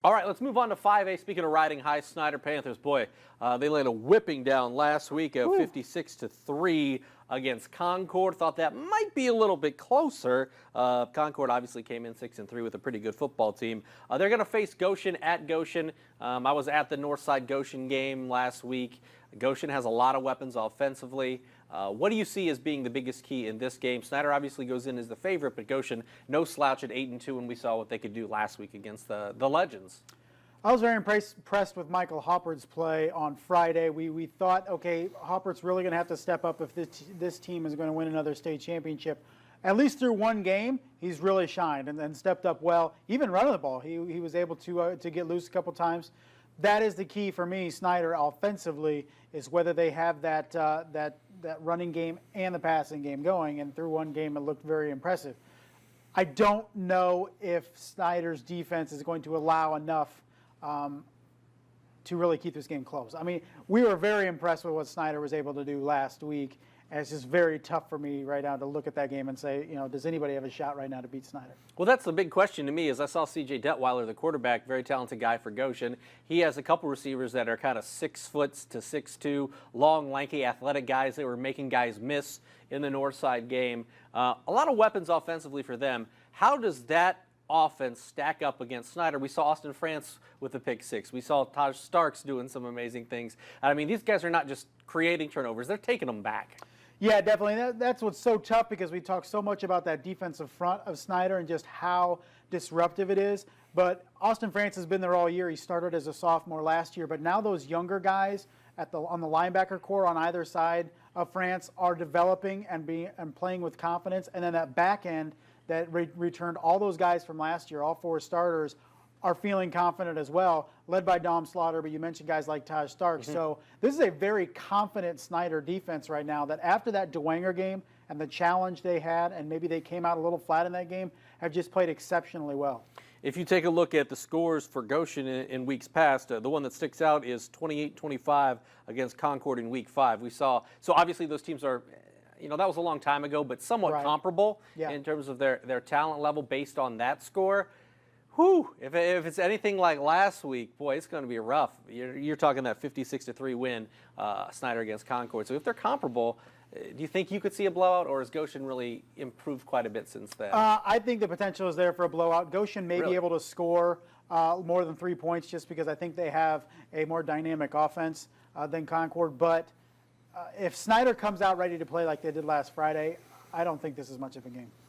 All right, let's move on to 5A. Speaking of riding high, Snider Panthers, boy, they laid a whipping down last week of 56-3 against Concord. Thought that might be a little bit closer. Concord obviously came in 6-3 with a pretty good football team. They're going to face Goshen at Goshen. I was at the Northside Goshen game last week. Goshen has a lot of weapons offensively. What do you see as being the biggest key in this game? Snider obviously goes in as the favorite, but Goshen no slouch at 8-2, and we saw what they could do last week against the Legends. I was very impressed with Michael Hoppert's play on Friday. We thought, okay, Hoppert's really going to have to step up if this team is going to win another state championship. At least through one game, he's really shined and stepped up well. Even running the ball, he was able to get loose a couple times. That is the key for me, Snider, offensively, is whether they have that running game and the passing game going. And through one game, it looked very impressive. I don't know if Snider's defense is going to allow enough to really keep this game close. I mean, we were very impressed with what Snider was able to do last week. And it's just very tough for me right now to look at that game and say, you know, does anybody have a shot right now to beat Snider? Well, that's the big question to me. Is I saw C.J. Detweiler, the quarterback, very talented guy for Goshen. He has a couple receivers that are kind of 6 foot to 6'2", long, lanky, athletic guys that were making guys miss in the Northside game. A lot of weapons offensively for them. How does that offense stack up against Snider? We saw Austin France with the pick 6. We saw Taj Starks doing some amazing things. I mean, these guys are not just creating turnovers; they're taking them back. Yeah, definitely. That's what's so tough, because we talk so much about that defensive front of Snider and just how disruptive it is. But Austin France has been there all year. He started as a sophomore last year, but now those younger guys on the linebacker core on either side of France are developing and playing with confidence. And then that back end that returned all those guys from last year, all 4 starters, are feeling confident as well, led by Dom Slaughter, but you mentioned guys like Taj Stark. So this is a very confident Snider defense right now, that after that Dwenger game and the challenge they had, and maybe they came out a little flat in that game, have just played exceptionally well. If you take a look at the scores for Goshen in weeks past, the one that sticks out is 28-25 against Concord in week 5. We saw, so obviously those teams are, you know, that was a long time ago, but somewhat comparable in terms of their talent level based on that score. Whew, if it's anything like last week, boy, it's going to be rough. You're talking that 56-3 win, Snider against Concord. So if they're comparable, do you think you could see a blowout, or has Goshen really improved quite a bit since then? I think the potential is there for a blowout. Goshen may be able to score more than 3 points, just because I think they have a more dynamic offense than Concord. But if Snider comes out ready to play like they did last Friday, I don't think this is much of a game.